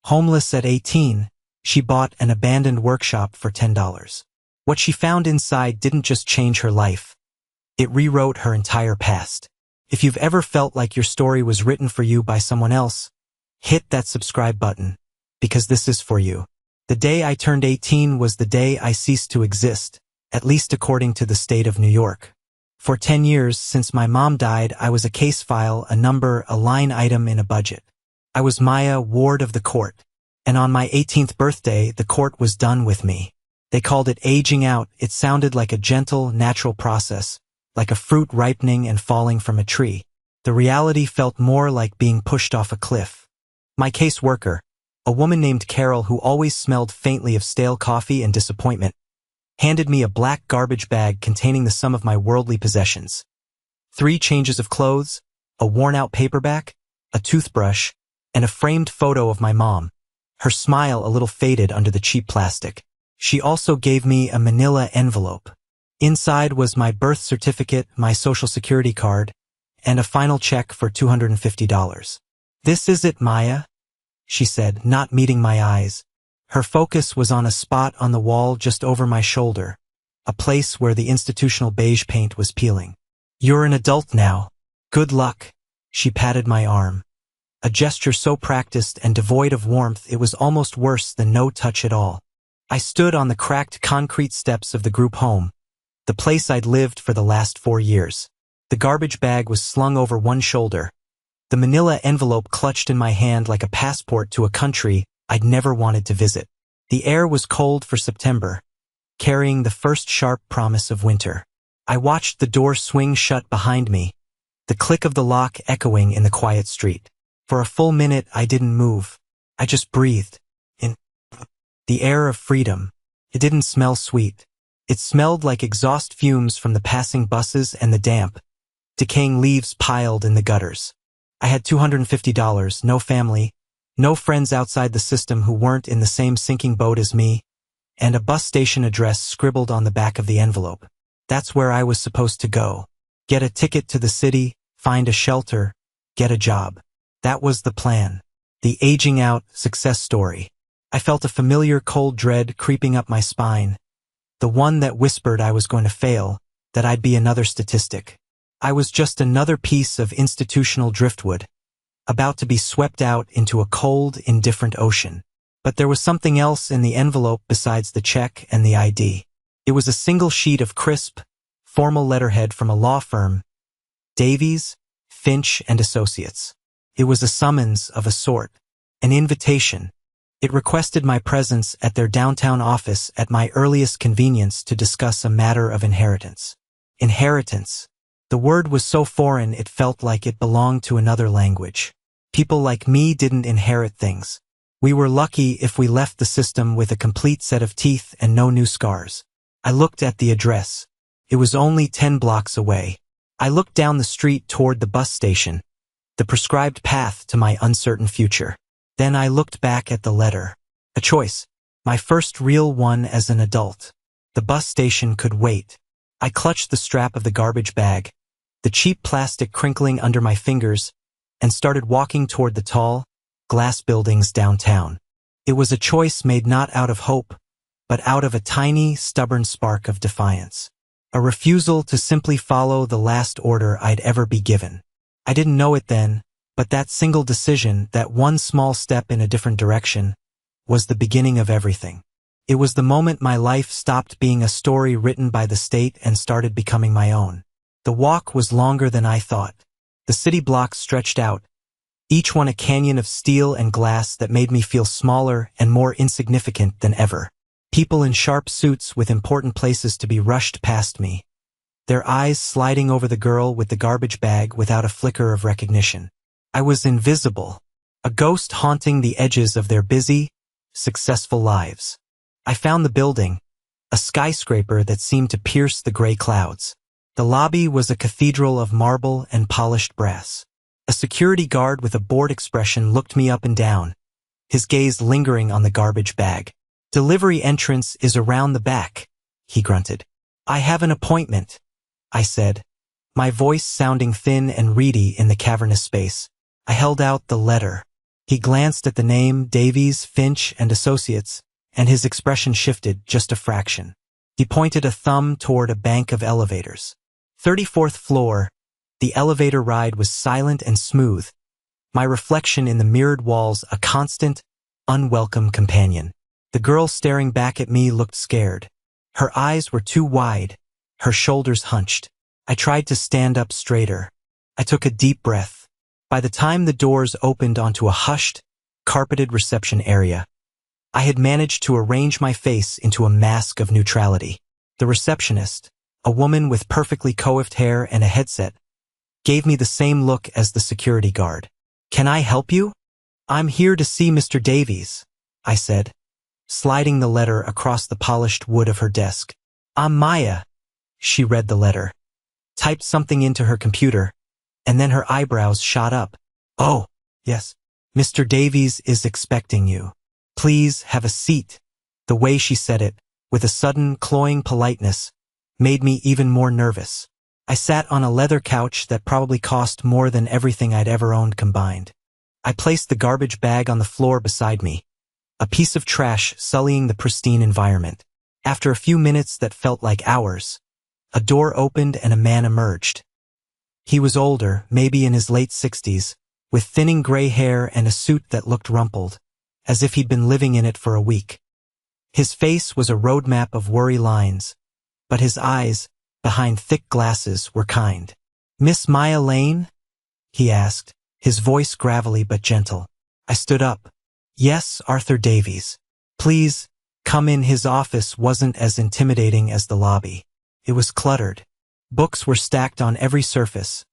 Homeless at 18, she bought an abandoned workshop for $10. What she found inside didn't just change her life. It rewrote her entire past. If you've ever felt like your story was written for you by someone else, hit that subscribe button, because this is for you. The day I turned 18 was the day I ceased to exist, at least according to the state of New York. For 10 years since my mom died, I was a case file, a number, a line item in a budget. I was Maya, ward of the court, and on my 18th birthday, the court was done with me. They called it aging out. It sounded like a gentle, natural process, like a fruit ripening and falling from a tree. The reality felt more like being pushed off a cliff. My caseworker, a woman named Carol who always smelled faintly of stale coffee and disappointment, handed me a black garbage bag containing the sum of my worldly possessions. 3 changes of clothes, a worn-out paperback, a toothbrush, and a framed photo of my mom, her smile a little faded under the cheap plastic. She also gave me a manila envelope. Inside was my birth certificate, my social security card, and a final check for $250. "This is it, Maya," she said, not meeting my eyes. Her focus was on a spot on the wall just over my shoulder, a place where the institutional beige paint was peeling. "You're an adult now. Good luck." She patted my arm. A gesture so practiced and devoid of warmth it was almost worse than no touch at all. I stood on the cracked concrete steps of the group home, the place I'd lived for the last 4 years. The garbage bag was slung over one shoulder, the manila envelope clutched in my hand like a passport to a country I'd never wanted to visit. The air was cold for September, carrying the first sharp promise of winter. I watched the door swing shut behind me, the click of the lock echoing in the quiet street. For a full minute I didn't move. I just breathed in the air of freedom. It didn't smell sweet. It smelled like exhaust fumes from the passing buses and the damp, decaying leaves piled in the gutters. I had $250, no family, no friends outside the system who weren't in the same sinking boat as me, and a bus station address scribbled on the back of the envelope. That's where I was supposed to go. Get a ticket to the city, find a shelter, get a job. That was the plan. The aging out success story. I felt a familiar cold dread creeping up my spine. The one that whispered I was going to fail, that I'd be another statistic. I was just another piece of institutional driftwood, about to be swept out into a cold, indifferent ocean. But there was something else in the envelope besides the check and the ID. It was a single sheet of crisp, formal letterhead from a law firm, Davies, Finch and Associates. It was a summons of a sort, an invitation. It requested my presence at their downtown office at my earliest convenience to discuss a matter of inheritance. Inheritance. The word was so foreign it felt like it belonged to another language. People like me didn't inherit things. We were lucky if we left the system with a complete set of teeth and no new scars. I looked at the address. It was only 10 blocks away. I looked down the street toward the bus station, the prescribed path to my uncertain future. Then I looked back at the letter. A choice. My first real one as an adult. The bus station could wait. I clutched the strap of the garbage bag, the cheap plastic crinkling under my fingers, and started walking toward the tall, glass buildings downtown. It was a choice made not out of hope, but out of a tiny, stubborn spark of defiance. A refusal to simply follow the last order I'd ever be given. I didn't know it then, but that single decision, that one small step in a different direction, was the beginning of everything. It was the moment my life stopped being a story written by the state and started becoming my own. The walk was longer than I thought. The city blocks stretched out, each one a canyon of steel and glass that made me feel smaller and more insignificant than ever. People in sharp suits with important places to be rushed past me, their eyes sliding over the girl with the garbage bag without a flicker of recognition. I was invisible, a ghost haunting the edges of their busy, successful lives. I found the building, a skyscraper that seemed to pierce the gray clouds. The lobby was a cathedral of marble and polished brass. A security guard with a bored expression looked me up and down, his gaze lingering on the garbage bag. "Delivery entrance is around the back," he grunted. "I have an appointment," I said, my voice sounding thin and reedy in the cavernous space. I held out the letter. He glanced at the name Davies, Finch and Associates, and his expression shifted just a fraction. He pointed a thumb toward a bank of elevators. 34th floor. The elevator ride was silent and smooth, my reflection in the mirrored walls a constant, unwelcome companion. The girl staring back at me looked scared. Her eyes were too wide, her shoulders hunched. I tried to stand up straighter. I took a deep breath. By the time the doors opened onto a hushed, carpeted reception area, I had managed to arrange my face into a mask of neutrality. The receptionist, a woman with perfectly coiffed hair and a headset, gave me the same look as the security guard. "Can I help you?" "I'm here to see Mr. Davies," I said, sliding the letter across the polished wood of her desk. "I'm Maya." She read the letter, typed something into her computer, and then her eyebrows shot up. "Oh, yes. Mr. Davies is expecting you. Please have a seat." The way she said it, with a sudden, cloying politeness, made me even more nervous. I sat on a leather couch that probably cost more than everything I'd ever owned combined. I placed the garbage bag on the floor beside me, a piece of trash sullying the pristine environment. After a few minutes that felt like hours, a door opened and a man emerged. He was older, maybe in his late 60s, with thinning gray hair and a suit that looked rumpled, as if he'd been living in it for a week. His face was a roadmap of worry lines, but his eyes, behind thick glasses, were kind. "Miss Maya Lane?" he asked, his voice gravelly but gentle. I stood up. "Yes, Arthur Davies. Please, come in." His office wasn't as intimidating as the lobby. It was cluttered. Books were stacked on every surface,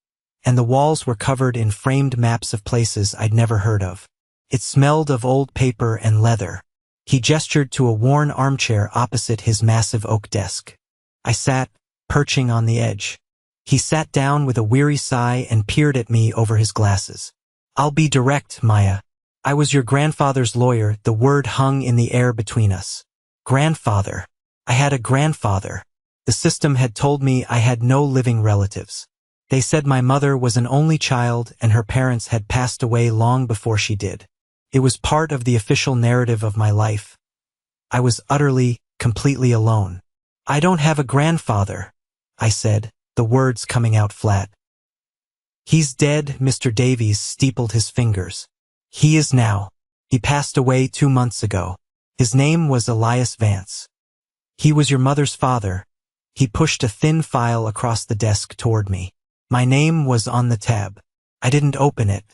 and the walls were covered in framed maps of places I'd never heard of. It smelled of old paper and leather. He gestured to a worn armchair opposite his massive oak desk. I sat, perching on the edge. He sat down with a weary sigh and peered at me over his glasses. "I'll be direct, Maya. I was your grandfather's lawyer." The word hung in the air between us. Grandfather. I had a grandfather. The system had told me I had no living relatives. They said my mother was an only child and her parents had passed away long before she did. It was part of the official narrative of my life. I was utterly, completely alone. "I don't have a grandfather," I said, the words coming out flat. "He's dead." Mr. Davies steepled his fingers. "He is now. He passed away 2 months ago. His name was Elias Vance. He was your mother's father." He pushed a thin file across the desk toward me. My name was on the tab. I didn't open it.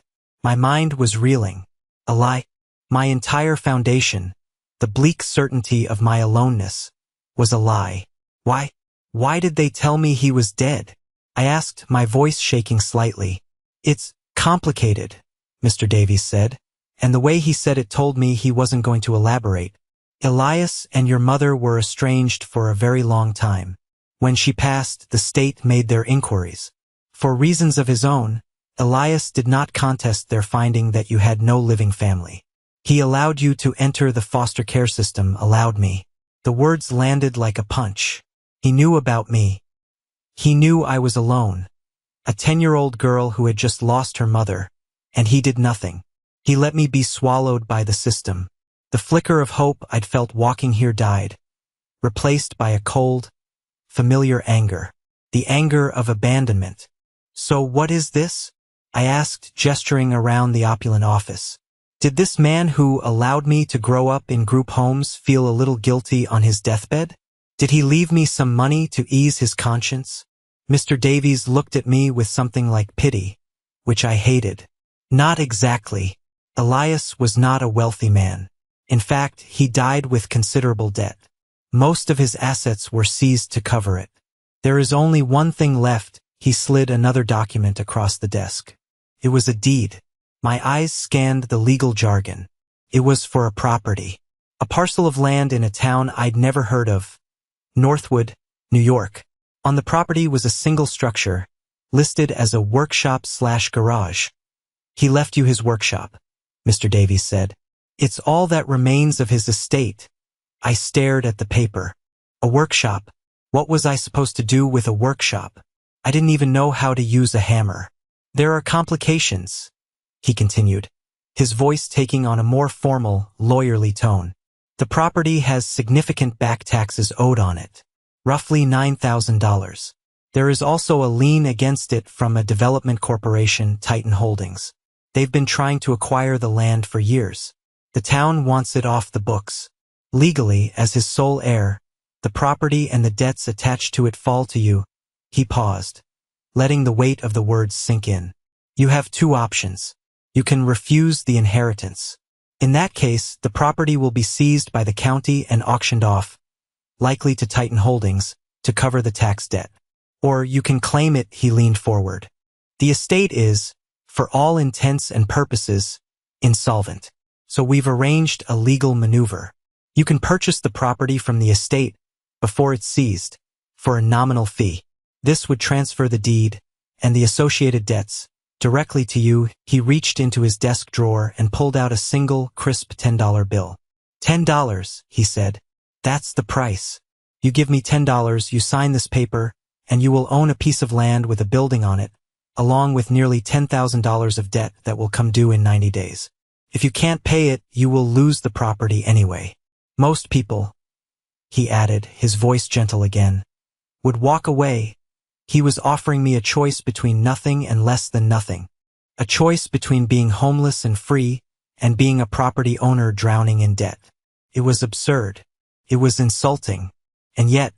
My mind was reeling. A lie. My entire foundation, the bleak certainty of my aloneness, was a lie. Why did they tell me he was dead? I asked, my voice shaking slightly. "It's complicated," Mr. Davies said, and the way he said it told me he wasn't going to elaborate. "Elias and your mother were estranged for a very long time. When she passed, the state made their inquiries. For reasons of his own, Elias did not contest their finding that you had no living family. He allowed you to enter the foster care system." Allowed me. The words landed like a punch. He knew about me. He knew I was alone, a 10-year-old girl who had just lost her mother, and he did nothing. He let me be swallowed by the system. The flicker of hope I'd felt walking here died, replaced by a cold, familiar anger, the anger of abandonment. "So what is this?" I asked, gesturing around the opulent office. Did this man who allowed me to grow up in group homes feel a little guilty on his deathbed? Did he leave me some money to ease his conscience? Mr. Davies looked at me with something like pity, which I hated. Not exactly. Elias was not a wealthy man. In fact, he died with considerable debt. Most of his assets were seized to cover it. There is only one thing left. He slid another document across the desk. It was a deed. My eyes scanned the legal jargon. It was for a property. A parcel of land in a town I'd never heard of. Northwood, New York. On the property was a single structure, listed as a workshop/garage. "He left you his workshop," Mr. Davies said. "It's all that remains of his estate." I stared at the paper. A workshop. What was I supposed to do with a workshop? I didn't even know how to use a hammer. "There are complications," he continued. his voice taking on a more formal, lawyerly tone. The property has significant back taxes owed on it, roughly $9,000. There is also a lien against it from a development corporation, Titan Holdings. They've been trying to acquire the land for years. The town wants it off the books. Legally, as his sole heir, the property and the debts attached to it fall to you. He paused, letting the weight of the words sink in. You have two options. You can refuse the inheritance. In that case, the property will be seized by the county and auctioned off, likely to Titan Holdings, to cover the tax debt. Or you can claim it. He leaned forward. The estate is, for all intents and purposes, insolvent. So we've arranged a legal maneuver. You can purchase the property from the estate before it's seized, for a nominal fee. This would transfer the deed and the associated debts directly to you. He reached into his desk drawer and pulled out a single, crisp $10 bill. $10, he said. That's the price. You give me $10, you sign this paper, and you will own a piece of land with a building on it, along with nearly $10,000 of debt that will come due in 90 days. If you can't pay it, you will lose the property anyway. Most people, he added, his voice gentle again, would walk away. He was offering me a choice between nothing and less than nothing. A choice between being homeless and free and being a property owner drowning in debt. It was absurd. It was insulting. And yet,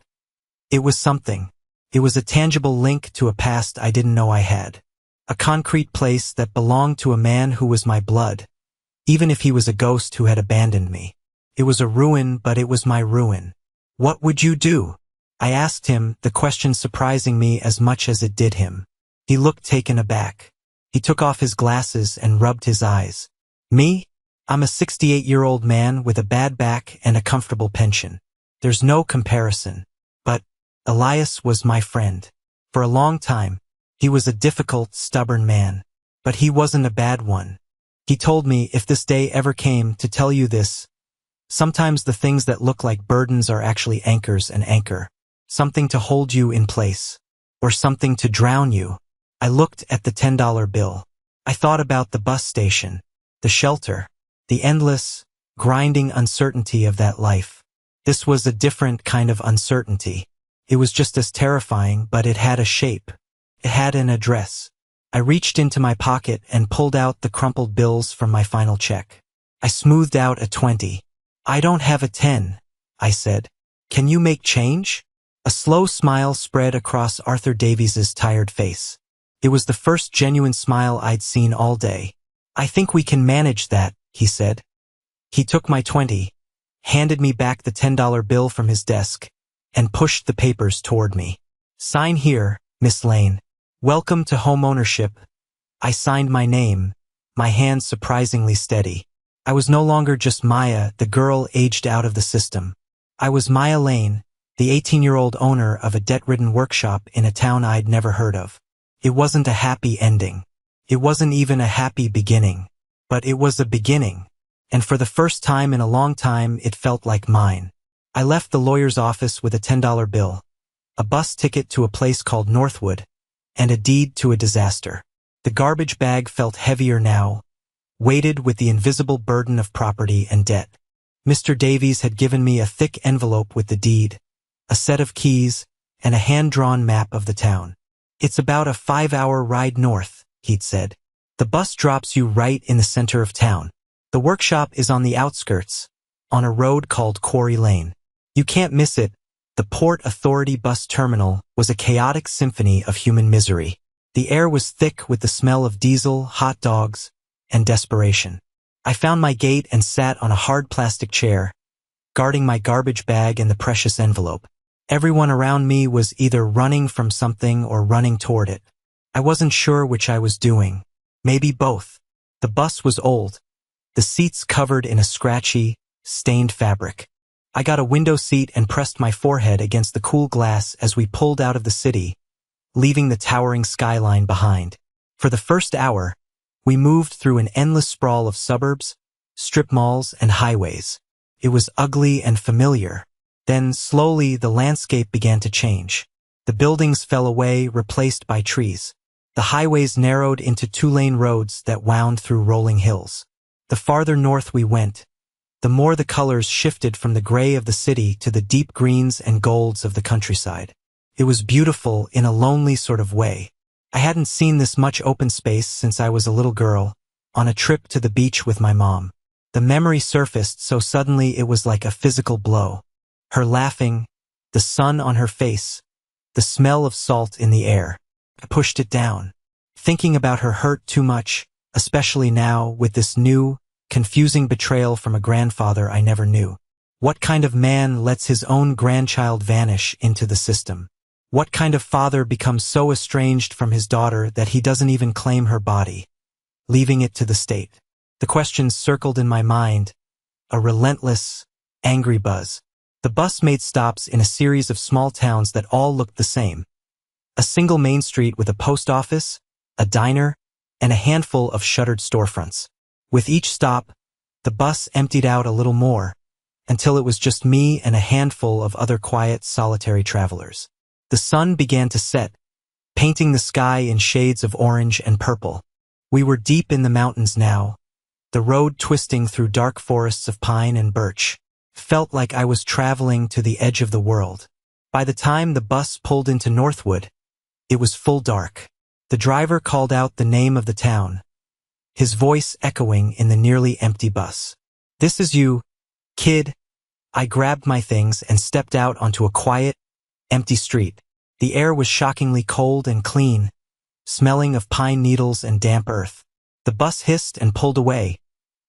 it was something. It was a tangible link to a past I didn't know I had. A concrete place that belonged to a man who was my blood, even if he was a ghost who had abandoned me. It was a ruin, but it was my ruin. What would you do? I asked him, the question surprising me as much as it did him. He looked taken aback. He took off his glasses and rubbed his eyes. Me? I'm a 68-year-old man with a bad back and a comfortable pension. There's no comparison. But Elias was my friend. For a long time, he was a difficult, stubborn man. But he wasn't a bad one. He told me, if this day ever came, to tell you this. Sometimes the things that look like burdens are actually anchors, an anchor. Something to hold you in place. Or something to drown you. I looked at the $10 bill. I thought about the bus station, the shelter, the endless, grinding uncertainty of that life. This was a different kind of uncertainty. It was just as terrifying, but it had a shape. It had an address. I reached into my pocket and pulled out the crumpled bills from my final check. I smoothed out a 20. I don't have a 10, I said. Can you make change? A slow smile spread across Arthur Davies's tired face. It was the first genuine smile I'd seen all day. I think we can manage that, he said. He took my 20, handed me back the $10 bill from his desk, and pushed the papers toward me. Sign here, Miss Lane. Welcome to home ownership. I signed my name, my hand surprisingly steady. I was no longer just Maya, the girl aged out of the system. I was Maya Lane, the 18-year-old owner of a debt-ridden workshop in a town I'd never heard of. It wasn't a happy ending. It wasn't even a happy beginning. But it was a beginning. And for the first time in a long time, it felt like mine. I left the lawyer's office with a $10 bill, a bus ticket to a place called Northwood, and a deed to a disaster. The garbage bag felt heavier now, weighted with the invisible burden of property and debt. Mr. Davies had given me a thick envelope with the deed, a set of keys, and a hand-drawn map of the town. It's about a 5-hour ride north, he'd said. The bus drops you right in the center of town. The workshop is on the outskirts, on a road called Quarry Lane. You can't miss it. The Port Authority bus terminal was a chaotic symphony of human misery. The air was thick with the smell of diesel, hot dogs, and desperation. I found my gate and sat on a hard plastic chair, guarding my garbage bag and the precious envelope. Everyone around me was either running from something or running toward it. I wasn't sure which I was doing. Maybe both. The bus was old, the seats covered in a scratchy, stained fabric. I got a window seat and pressed my forehead against the cool glass as we pulled out of the city, leaving the towering skyline behind. For the first hour, we moved through an endless sprawl of suburbs, strip malls, and highways. It was ugly and familiar. Then, slowly, the landscape began to change. The buildings fell away, replaced by trees. The highways narrowed into 2-lane roads that wound through rolling hills. The farther north we went, the more the colors shifted from the gray of the city to the deep greens and golds of the countryside. It was beautiful in a lonely sort of way. I hadn't seen this much open space since I was a little girl, on a trip to the beach with my mom. The memory surfaced so suddenly it was like a physical blow. Her laughing, the sun on her face, the smell of salt in the air. I pushed it down. Thinking about her hurt too much, especially now with this new, confusing betrayal from a grandfather I never knew. What kind of man lets his own grandchild vanish into the system? What kind of father becomes so estranged from his daughter that he doesn't even claim her body, leaving it to the state? The questions circled in my mind, a relentless, angry buzz. The bus made stops in a series of small towns that all looked the same. A single main street with a post office, a diner, and a handful of shuttered storefronts. With each stop, the bus emptied out a little more, until it was just me and a handful of other quiet, solitary travelers. The sun began to set, painting the sky in shades of orange and purple. We were deep in the mountains now, the road twisting through dark forests of pine and birch. Felt like I was traveling to the edge of the world. By the time the bus pulled into Northwood, it was full dark. The driver called out the name of the town, his voice echoing in the nearly empty bus. "This is you, kid." I grabbed my things and stepped out onto a quiet, empty street. The air was shockingly cold and clean, smelling of pine needles and damp earth. The bus hissed and pulled away,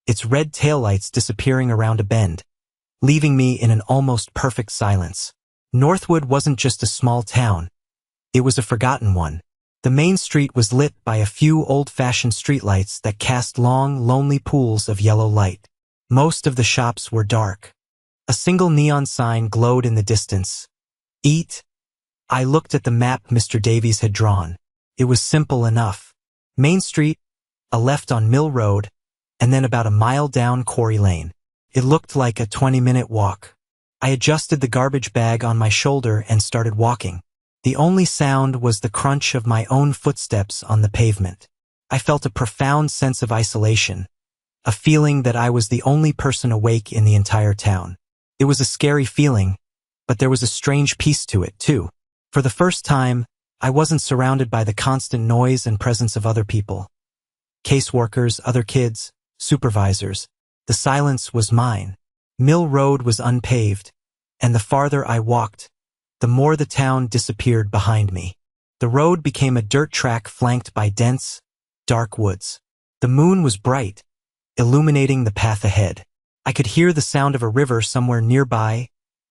its red taillights disappearing around a bend, leaving me in an almost perfect silence. Northwood wasn't just a small town. It was a forgotten one. The main street was lit by a few old-fashioned streetlights that cast long, lonely pools of yellow light. Most of the shops were dark. A single neon sign glowed in the distance. "Eat." I looked at the map Mr. Davies had drawn. It was simple enough. Main Street, a left on Mill Road, and then about a mile down Quarry Lane. It looked like a 20-minute walk. I adjusted the garbage bag on my shoulder and started walking. The only sound was the crunch of my own footsteps on the pavement. I felt a profound sense of isolation, a feeling that I was the only person awake in the entire town. It was a scary feeling, but there was a strange peace to it, too. For the first time, I wasn't surrounded by the constant noise and presence of other people. Caseworkers, other kids, supervisors. The silence was mine. Mill Road was unpaved, and the farther I walked, the more the town disappeared behind me. The road became a dirt track flanked by dense, dark woods. The moon was bright, illuminating the path ahead. I could hear the sound of a river somewhere nearby,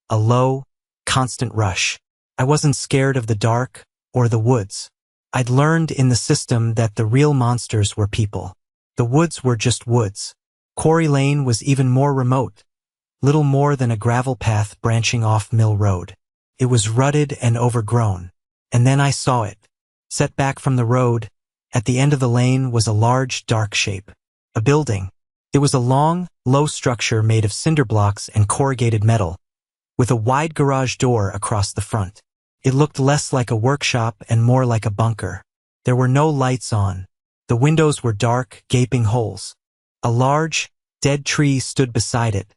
a low, constant rush. I wasn't scared of the dark or the woods. I'd learned in the system that the real monsters were people. The woods were just woods. Quarry Lane was even more remote, little more than a gravel path branching off Mill Road. It was rutted and overgrown. And then I saw it. Set back from the road, at the end of the lane was a large, dark shape. A building. It was a long, low structure made of cinder blocks and corrugated metal, with a wide garage door across the front. It looked less like a workshop and more like a bunker. There were no lights on. The windows were dark, gaping holes. A large, dead tree stood beside it,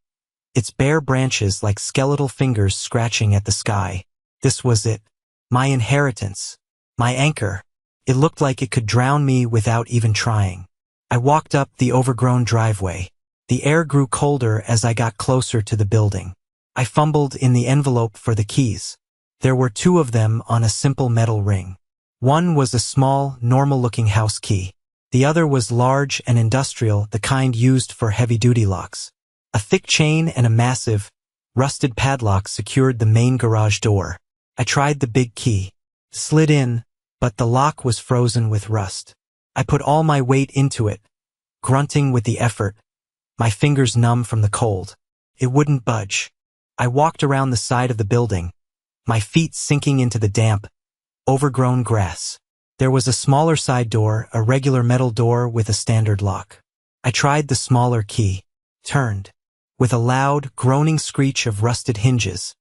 its bare branches like skeletal fingers scratching at the sky. This was it. My inheritance. My anchor. It looked like it could drown me without even trying. I walked up the overgrown driveway. The air grew colder as I got closer to the building. I fumbled in the envelope for the keys. There were two of them on a simple metal ring. One was a small, normal-looking house key. The other was large and industrial, the kind used for heavy-duty locks. A thick chain and a massive, rusted padlock secured the main garage door. I tried the big key. Slid in, but the lock was frozen with rust. I put all my weight into it, grunting with the effort, my fingers numb from the cold. It wouldn't budge. I walked around the side of the building, my feet sinking into the damp, overgrown grass. There was a smaller side door, a regular metal door with a standard lock. I tried the smaller key. Turned. With a loud, groaning screech of rusted hinges,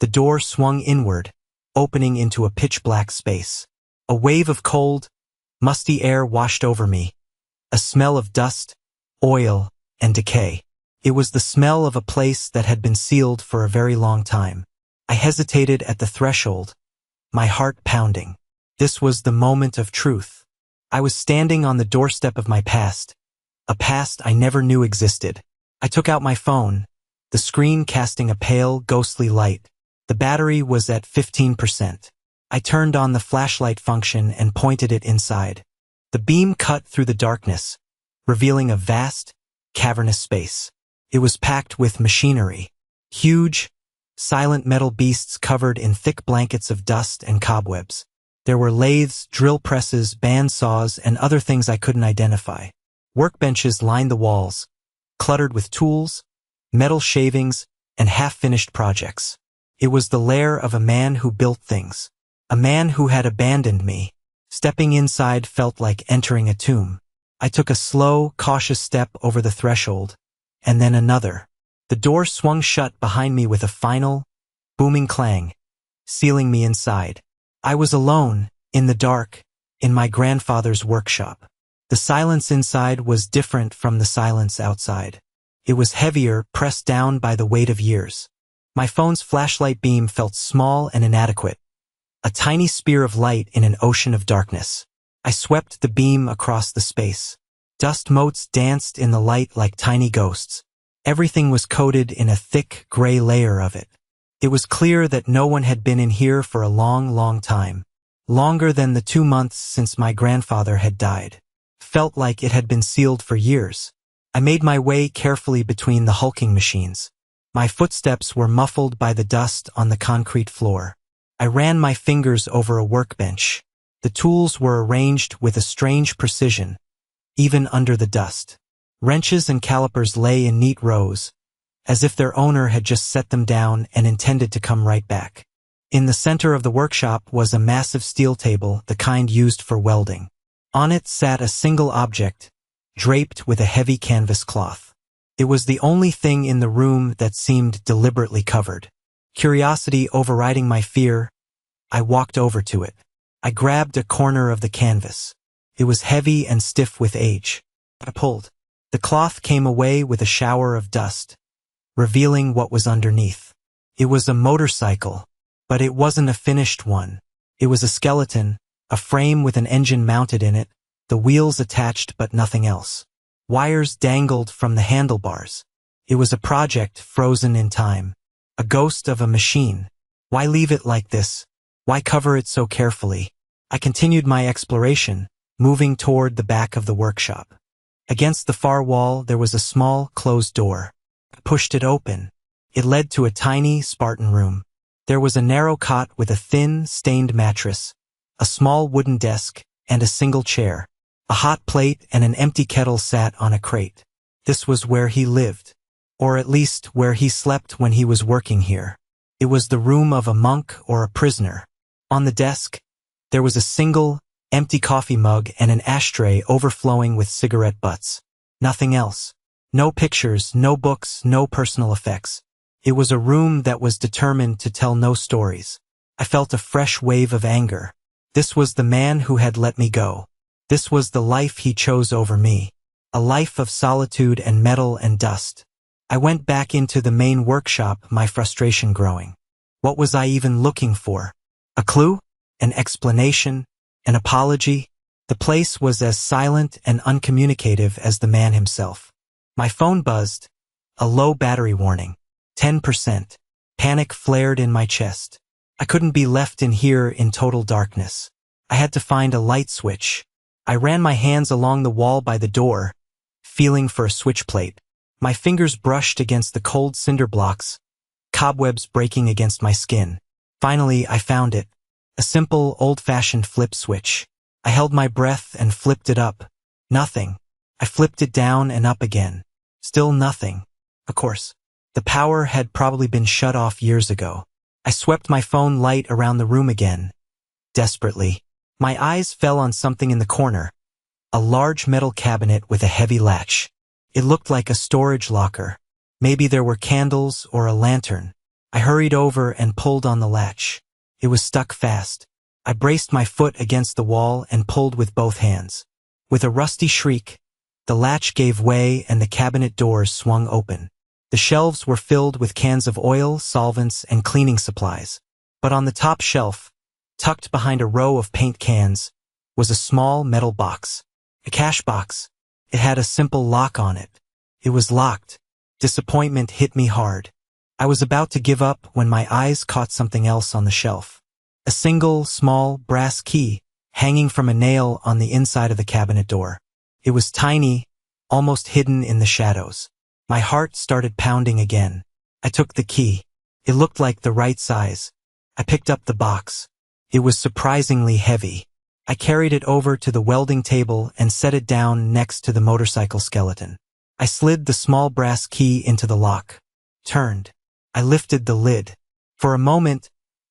the door swung inward, opening into a pitch-black space. A wave of cold, musty air washed over me. A smell of dust, oil, and decay. It was the smell of a place that had been sealed for a very long time. I hesitated at the threshold, my heart pounding. This was the moment of truth. I was standing on the doorstep of my past, a past I never knew existed. I took out my phone, the screen casting a pale, ghostly light. The battery was at 15%. I turned on the flashlight function and pointed it inside. The beam cut through the darkness, revealing a vast, cavernous space. It was packed with machinery. Huge, silent metal beasts covered in thick blankets of dust and cobwebs. There were lathes, drill presses, bandsaws, and other things I couldn't identify. Workbenches lined the walls, cluttered with tools, metal shavings, and half-finished projects. It was the lair of a man who built things. A man who had abandoned me. Stepping inside felt like entering a tomb. I took a slow, cautious step over the threshold, and then another. The door swung shut behind me with a final, booming clang, sealing me inside. I was alone, in the dark, in my grandfather's workshop. The silence inside was different from the silence outside. It was heavier, pressed down by the weight of years. My phone's flashlight beam felt small and inadequate, a tiny spear of light in an ocean of darkness. I swept the beam across the space. Dust motes danced in the light like tiny ghosts. Everything was coated in a thick, gray layer of it. It was clear that no one had been in here for a long, long time. Longer than the 2 months since my grandfather had died. Felt like it had been sealed for years. I made my way carefully between the hulking machines. My footsteps were muffled by the dust on the concrete floor. I ran my fingers over a workbench. The tools were arranged with a strange precision, even under the dust. Wrenches and calipers lay in neat rows, as if their owner had just set them down and intended to come right back. In the center of the workshop was a massive steel table, the kind used for welding. On it sat a single object, draped with a heavy canvas cloth. It was the only thing in the room that seemed deliberately covered. Curiosity overriding my fear, I walked over to it. I grabbed a corner of the canvas. It was heavy and stiff with age. I pulled. The cloth came away with a shower of dust, revealing what was underneath. It was a motorcycle, but it wasn't a finished one. It was a skeleton, a frame with an engine mounted in it, the wheels attached but nothing else. Wires dangled from the handlebars. It was a project frozen in time. A ghost of a machine. Why leave it like this? Why cover it so carefully? I continued my exploration, moving toward the back of the workshop. Against the far wall there was a small, closed door. I pushed it open. It led to a tiny, Spartan room. There was a narrow cot with a thin, stained mattress, a small wooden desk, and a single chair. A hot plate and an empty kettle sat on a crate. This was where he lived, or at least where he slept when he was working here. It was the room of a monk or a prisoner. On the desk, there was a single, empty coffee mug and an ashtray overflowing with cigarette butts. Nothing else. No pictures, no books, no personal effects. It was a room that was determined to tell no stories. I felt a fresh wave of anger. This was the man who had let me go. This was the life he chose over me. A life of solitude and metal and dust. I went back into the main workshop, my frustration growing. What was I even looking for? A clue? An explanation? An apology? The place was as silent and uncommunicative as the man himself. My phone buzzed. A low battery warning. 10%. Panic flared in my chest. I couldn't be left in here in total darkness. I had to find a light switch. I ran my hands along the wall by the door, feeling for a switch plate. My fingers brushed against the cold cinder blocks, cobwebs breaking against my skin. Finally, I found it. A simple, old-fashioned flip switch. I held my breath and flipped it up. Nothing. I flipped it down and up again. Still nothing. Of course. The power had probably been shut off years ago. I swept my phone light around the room again. Desperately. My eyes fell on something in the corner. A large metal cabinet with a heavy latch. It looked like a storage locker. Maybe there were candles or a lantern. I hurried over and pulled on the latch. It was stuck fast. I braced my foot against the wall and pulled with both hands. With a rusty shriek, The latch gave way and the cabinet doors swung open. The shelves were filled with cans of oil, solvents, and cleaning supplies. But on the top shelf, tucked behind a row of paint cans, was a small metal box. A cash box. It had a simple lock on it. It was locked. Disappointment hit me hard. I was about to give up when my eyes caught something else on the shelf. A single, small, brass key, hanging from a nail on the inside of the cabinet door. It was tiny, almost hidden in the shadows. My heart started pounding again. I took the key. It looked like the right size. I picked up the box. It was surprisingly heavy. I carried it over to the welding table and set it down next to the motorcycle skeleton. I slid the small brass key into the lock. Turned. I lifted the lid. For a moment,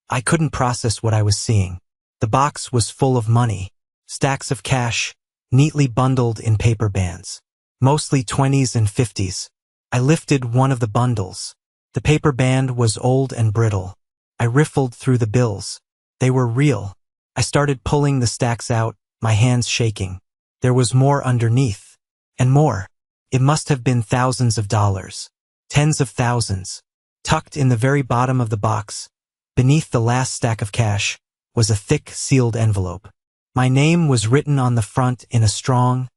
I couldn't process what I was seeing. The box was full of money. Stacks of cash, neatly bundled in paper bands. Mostly 20s and 50s. I lifted one of the bundles. The paper band was old and brittle. I riffled through the bills. They were real. I started pulling the stacks out, my hands shaking. There was more underneath. And more. It must have been thousands of dollars. Tens of thousands. Tucked in the very bottom of the box, beneath the last stack of cash, was a thick, sealed envelope. My name was written on the front in a strong,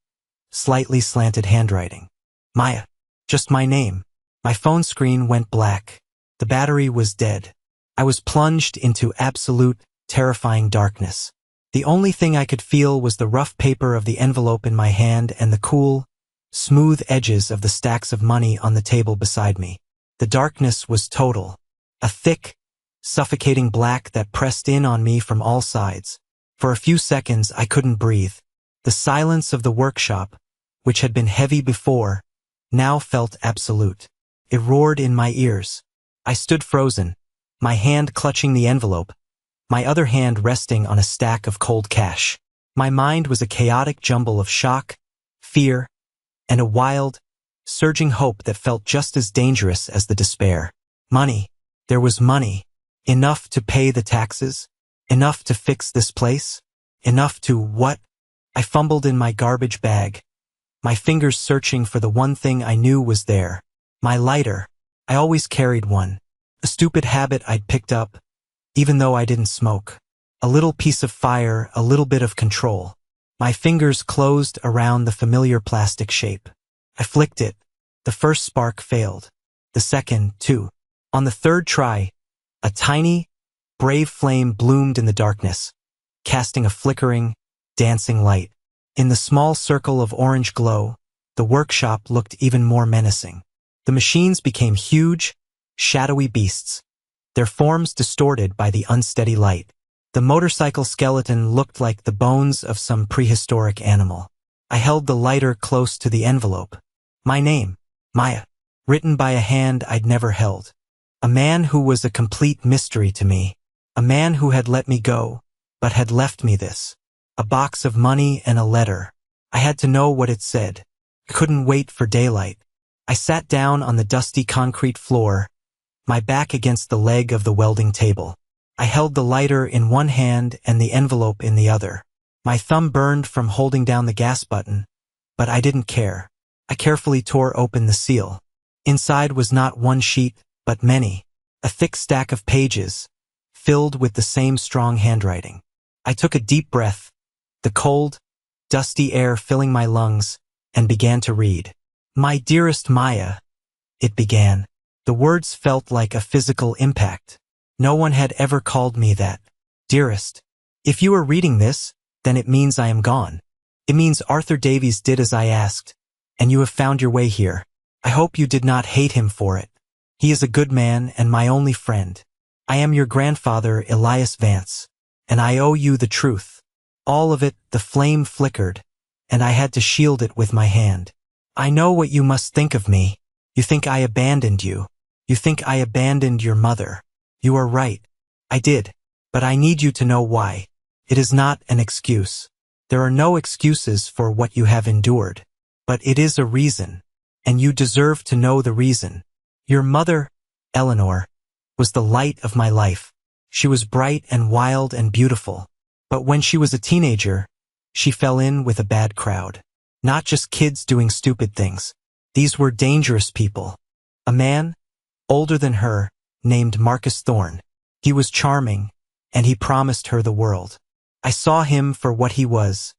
slightly slanted handwriting. Maya. Just my name. My phone screen went black. The battery was dead. I was plunged into absolute, terrifying darkness. The only thing I could feel was the rough paper of the envelope in my hand and the cool, smooth edges of the stacks of money on the table beside me. The darkness was total. A thick, suffocating black that pressed in on me from all sides. For a few seconds I couldn't breathe. The silence of the workshop, which had been heavy before, now felt absolute. It roared in my ears. I stood frozen, my hand clutching the envelope, my other hand resting on a stack of cold cash. My mind was a chaotic jumble of shock, fear, and a wild, surging hope that felt just as dangerous as the despair. Money. There was money. Enough to pay the taxes? Enough to fix this place? Enough to what? I fumbled in my garbage bag, my fingers searching for the one thing I knew was there. My lighter. I always carried one. A stupid habit I'd picked up, even though I didn't smoke. A little piece of fire, a little bit of control. My fingers closed around the familiar plastic shape. I flicked it. The first spark failed. The second, too. On the third try, a tiny, brave flame bloomed in the darkness, casting a flickering, dancing light. In the small circle of orange glow, the workshop looked even more menacing. The machines became huge, shadowy beasts, their forms distorted by the unsteady light. The motorcycle skeleton looked like the bones of some prehistoric animal. I held the lighter close to the envelope. My name, Maya, written by a hand I'd never held. A man who was a complete mystery to me. A man who had let me go, but had left me this. A box of money and a letter. I had to know what it said. I couldn't wait for daylight. I sat down on the dusty concrete floor, my back against the leg of the welding table. I held the lighter in one hand and the envelope in the other. My thumb burned from holding down the gas button, but I didn't care. I carefully tore open the seal. Inside was not one sheet, but many. A thick stack of pages, filled with the same strong handwriting. I took a deep breath, the cold, dusty air filling my lungs, and began to read. My dearest Maya, it began. The words felt like a physical impact. No one had ever called me that. Dearest. If you are reading this, then it means I am gone. It means Arthur Davies did as I asked, and you have found your way here. I hope you did not hate him for it. He is a good man and my only friend. I am your grandfather, Elias Vance, and I owe you the truth. All of it. The flame flickered, and I had to shield it with my hand. I know what you must think of me. You think I abandoned you. You think I abandoned your mother. You are right. I did. But I need you to know why. It is not an excuse. There are no excuses for what you have endured. But it is a reason. And you deserve to know the reason. Your mother, Eleanor, was the light of my life. She was bright and wild and beautiful. But when she was a teenager, she fell in with a bad crowd. Not just kids doing stupid things. These were dangerous people. A man, older than her, named Marcus Thorne. He was charming, and he promised her the world. I saw him for what he was,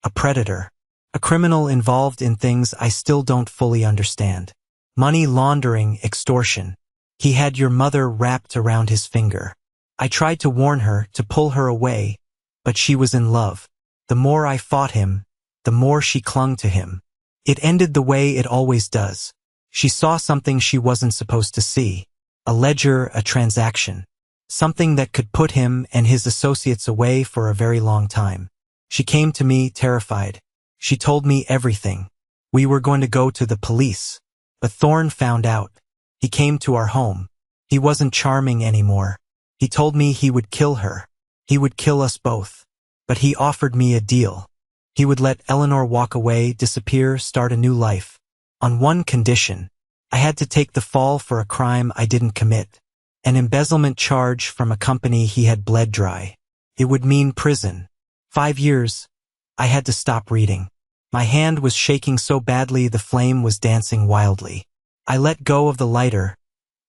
a predator, a criminal involved in things I still don't fully understand. Money laundering, extortion. He had your mother wrapped around his finger. I tried to warn her, to pull her away, but she was in love. The more I fought him, the more she clung to him. It ended the way it always does. She saw something she wasn't supposed to see. A ledger, a transaction. Something that could put him and his associates away for a very long time. She came to me terrified. She told me everything. We were going to go to the police. But Thorne found out. He came to our home. He wasn't charming anymore. He told me he would kill her. He would kill us both. But he offered me a deal. He would let Eleanor walk away, disappear, start a new life. On one condition. I had to take the fall for a crime I didn't commit. An embezzlement charge from a company he had bled dry. It would mean prison. 5 years. I had to stop reading. My hand was shaking so badly the flame was dancing wildly. I let go of the lighter,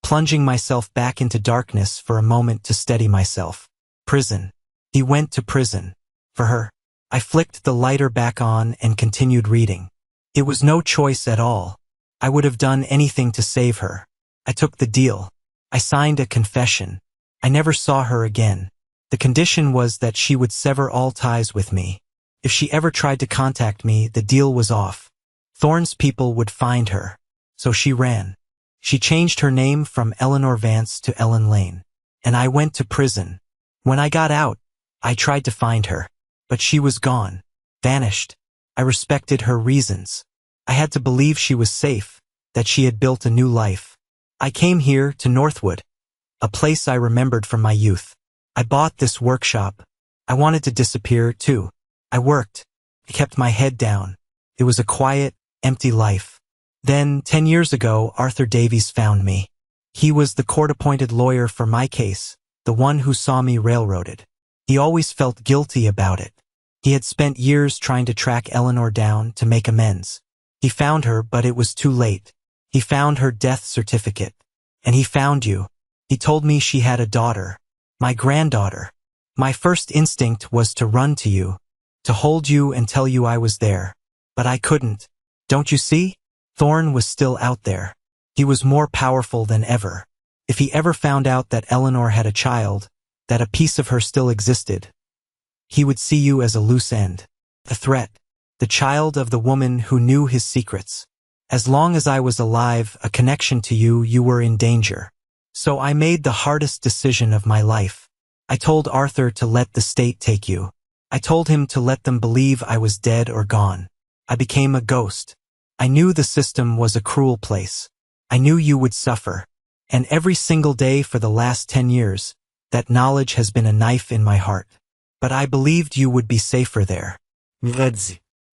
plunging myself back into darkness for a moment to steady myself. Prison. He went to prison. For her. I flicked the lighter back on and continued reading. It was no choice at all. I would have done anything to save her. I took the deal. I signed a confession. I never saw her again. The condition was that she would sever all ties with me. If she ever tried to contact me, the deal was off. Thorne's people would find her. So she ran. She changed her name from Eleanor Vance to Ellen Lane. And I went to prison. When I got out, I tried to find her. But she was gone. Vanished. I respected her reasons. I had to believe she was safe, that she had built a new life. I came here to Northwood, a place I remembered from my youth. I bought this workshop. I wanted to disappear, too. I worked. I kept my head down. It was a quiet, empty life. Then, 10 years ago, Arthur Davies found me. He was the court-appointed lawyer for my case, the one who saw me railroaded. He always felt guilty about it. He had spent years trying to track Eleanor down to make amends. He found her, but it was too late. He found her death certificate. And he found you. He told me she had a daughter. My granddaughter. My first instinct was to run to you, to hold you and tell you I was there. But I couldn't. Don't you see? Thorne was still out there. He was more powerful than ever. If he ever found out that Eleanor had a child, that a piece of her still existed, he would see you as a loose end. A threat. The child of the woman who knew his secrets. As long as I was alive, a connection to you, you were in danger. So I made the hardest decision of my life. I told Arthur to let the state take you. I told him to let them believe I was dead or gone. I became a ghost. I knew the system was a cruel place. I knew you would suffer. And every single day for the last 10 years, that knowledge has been a knife in my heart. But I believed you would be safer there.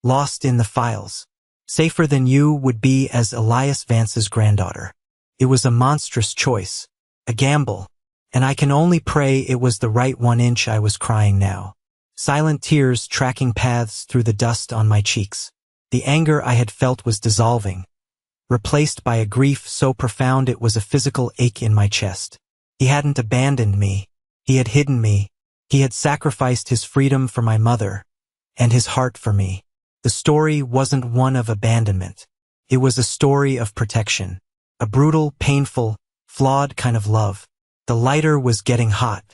Lost in the files. Safer than you would be as Elias Vance's granddaughter. It was a monstrous choice. A gamble. And I can only pray it was the right 1 inch. I was crying now. Silent tears tracking paths through the dust on my cheeks. The anger I had felt was dissolving, replaced by a grief so profound it was a physical ache in my chest. He hadn't abandoned me. He had hidden me. He had sacrificed his freedom for my mother, and his heart for me. The story wasn't one of abandonment. It was a story of protection. A brutal, painful, flawed kind of love. The lighter was getting hot.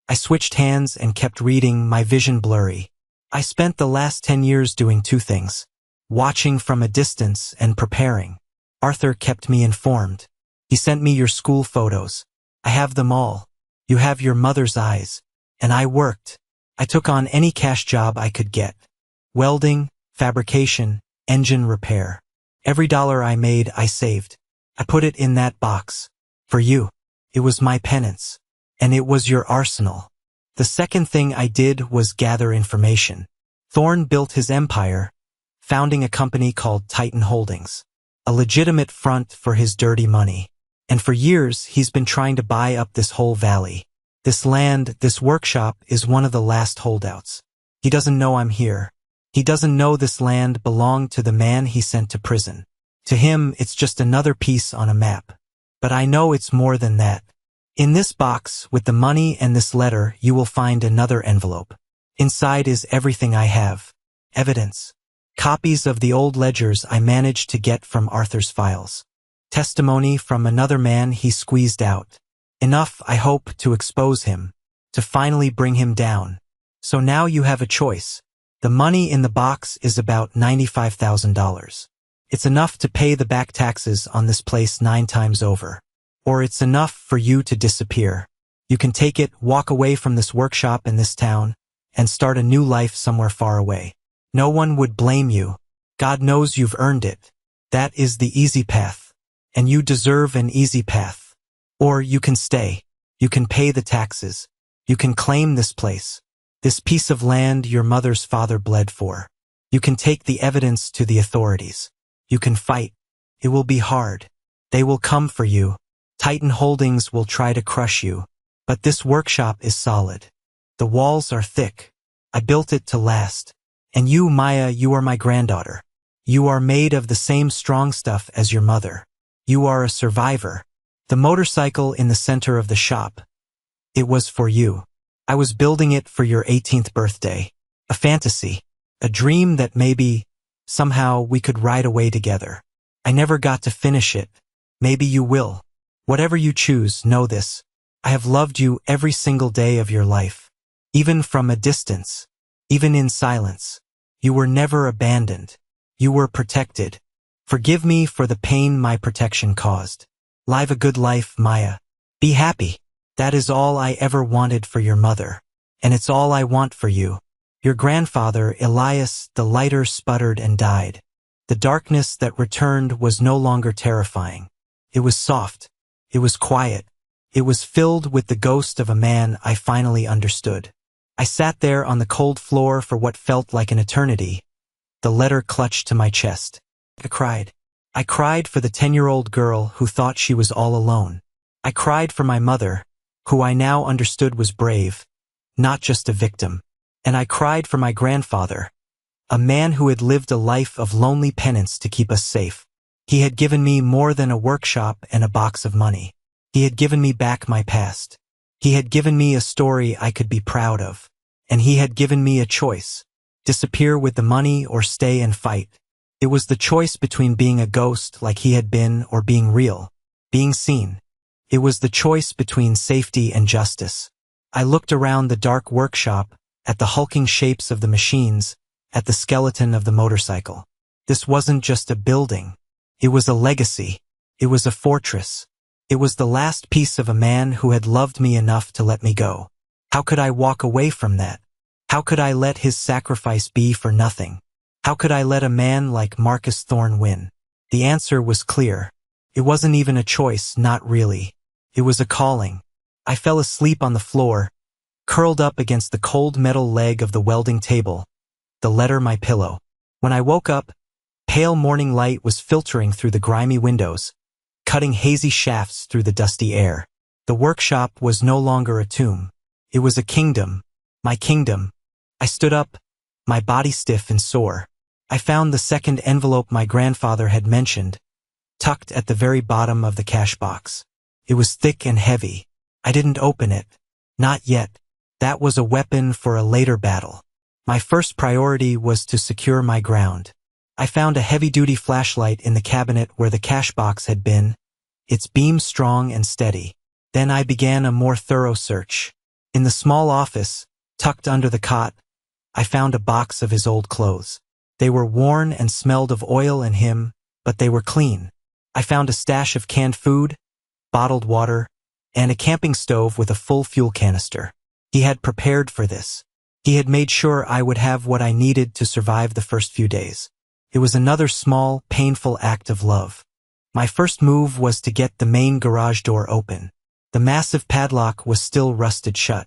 I switched hands and kept reading, my vision blurry. I spent the last 10 years doing 2 things. Watching from a distance and preparing. Arthur kept me informed. He sent me your school photos. I have them all. You have your mother's eyes. And I worked. I took on any cash job I could get. Welding, fabrication, engine repair. Every dollar I made, I saved. I put it in that box. For you. It was my penance. And it was your arsenal. The second thing I did was gather information. Thorne built his empire, founding a company called Titan Holdings. A legitimate front for his dirty money. And for years, he's been trying to buy up this whole valley. This land, this workshop, is one of the last holdouts. He doesn't know I'm here. He doesn't know this land belonged to the man he sent to prison. To him, it's just another piece on a map. But I know it's more than that. In this box, with the money and this letter, you will find another envelope. Inside is everything I have. Evidence. Copies of the old ledgers I managed to get from Arthur's files. Testimony from another man he squeezed out. Enough, I hope, to expose him. To finally bring him down. So now you have a choice. The money in the box is about $95,000. It's enough to pay the back taxes on this place 9 times over. Or it's enough for you to disappear. You can take it, walk away from this workshop in this town, and start a new life somewhere far away. No one would blame you. God knows you've earned it. That is the easy path. And you deserve an easy path. Or you can stay. You can pay the taxes. You can claim this place. This piece of land your mother's father bled for. You can take the evidence to the authorities. You can fight. It will be hard. They will come for you. Titan Holdings will try to crush you. But this workshop is solid. The walls are thick. I built it to last. And you, Maya, you are my granddaughter. You are made of the same strong stuff as your mother. You are a survivor. The motorcycle in the center of the shop. It was for you. I was building it for your 18th birthday. A fantasy. A dream that maybe, somehow, we could ride away together. I never got to finish it. Maybe you will. Whatever you choose, know this. I have loved you every single day of your life. Even from a distance. Even in silence. You were never abandoned. You were protected. Forgive me for the pain my protection caused. Live a good life, Maya. Be happy. That is all I ever wanted for your mother. And it's all I want for you. Your grandfather, Elias, the lighter, sputtered and died. The darkness that returned was no longer terrifying. It was soft. It was quiet. It was filled with the ghost of a man I finally understood. I sat there on the cold floor for what felt like an eternity, the letter clutched to my chest. I cried. I cried for the 10-year-old girl who thought she was all alone. I cried for my mother, who I now understood was brave, not just a victim. And I cried for my grandfather, a man who had lived a life of lonely penance to keep us safe. He had given me more than a workshop and a box of money. He had given me back my past. He had given me a story I could be proud of. And he had given me a choice. Disappear with the money or stay and fight. It was the choice between being a ghost like he had been or being real, being seen. It was the choice between safety and justice. I looked around the dark workshop, at the hulking shapes of the machines, at the skeleton of the motorcycle. This wasn't just a building. It was a legacy. It was a fortress. It was the last piece of a man who had loved me enough to let me go. How could I walk away from that? How could I let his sacrifice be for nothing? How could I let a man like Marcus Thorne win? The answer was clear. It wasn't even a choice, not really. It was a calling. I fell asleep on the floor, curled up against the cold metal leg of the welding table, the letter my pillow. When I woke up, pale morning light was filtering through the grimy windows, cutting hazy shafts through the dusty air. The workshop was no longer a tomb. It was a kingdom, my kingdom. I stood up, my body stiff and sore. I found the second envelope my grandfather had mentioned, tucked at the very bottom of the cash box. It was thick and heavy. I didn't open it. Not yet. That was a weapon for a later battle. My first priority was to secure my ground. I found a heavy-duty flashlight in the cabinet where the cash box had been, its beam strong and steady. Then I began a more thorough search. In the small office, tucked under the cot, I found a box of his old clothes. They were worn and smelled of oil and him, but they were clean. I found a stash of canned food, bottled water, and a camping stove with a full fuel canister. He had prepared for this. He had made sure I would have what I needed to survive the first few days. It was another small, painful act of love. My first move was to get the main garage door open. The massive padlock was still rusted shut.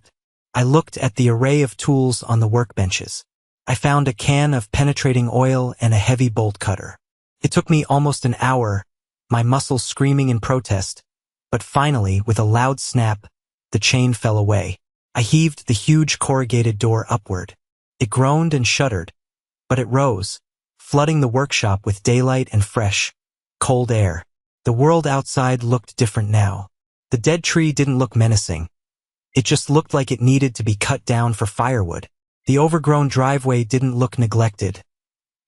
I looked at the array of tools on the workbenches. I found a can of penetrating oil and a heavy bolt cutter. It took me almost an hour, my muscles screaming in protest, but finally, with a loud snap, the chain fell away. I heaved the huge corrugated door upward. It groaned and shuddered, but it rose, flooding the workshop with daylight and fresh, cold air. The world outside looked different now. The dead tree didn't look menacing. It just looked like it needed to be cut down for firewood. The overgrown driveway didn't look neglected.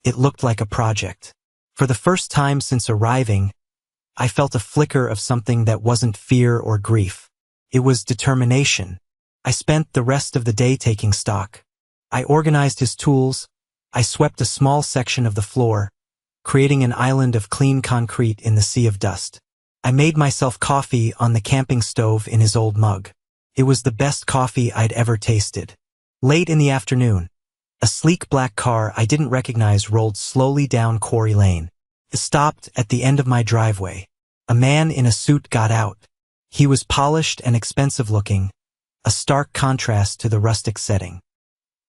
It looked like a project. For the first time since arriving, I felt a flicker of something that wasn't fear or grief. It was determination. I spent the rest of the day taking stock. I organized his tools. I swept a small section of the floor, creating an island of clean concrete in the sea of dust. I made myself coffee on the camping stove in his old mug. It was the best coffee I'd ever tasted. Late in the afternoon, a sleek black car I didn't recognize rolled slowly down Quarry Lane. It stopped at the end of my driveway. A man in a suit got out. He was polished and expensive-looking, a stark contrast to the rustic setting.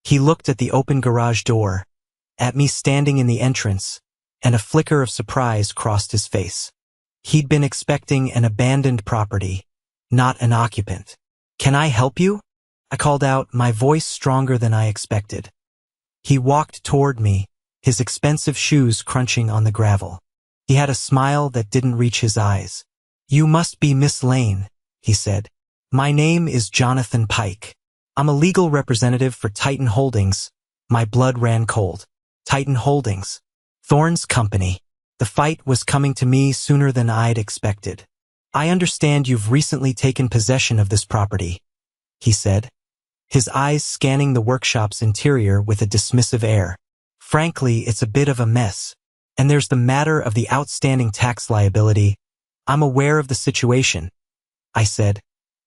He looked at the open garage door, at me standing in the entrance, and a flicker of surprise crossed his face. He'd been expecting an abandoned property, not an occupant. "Can I help you?" I called out, my voice stronger than I expected. He walked toward me, his expensive shoes crunching on the gravel. He had a smile that didn't reach his eyes. "You must be Miss Lane," he said. "My name is Jonathan Pike. I'm a legal representative for Titan Holdings." My blood ran cold. Titan Holdings. Thorne's company. The fight was coming to me sooner than I'd expected. "I understand you've recently taken possession of this property," he said, his eyes scanning the workshop's interior with a dismissive air. "Frankly, it's a bit of a mess. And there's the matter of the outstanding tax liability. I'm aware of the situation," I said,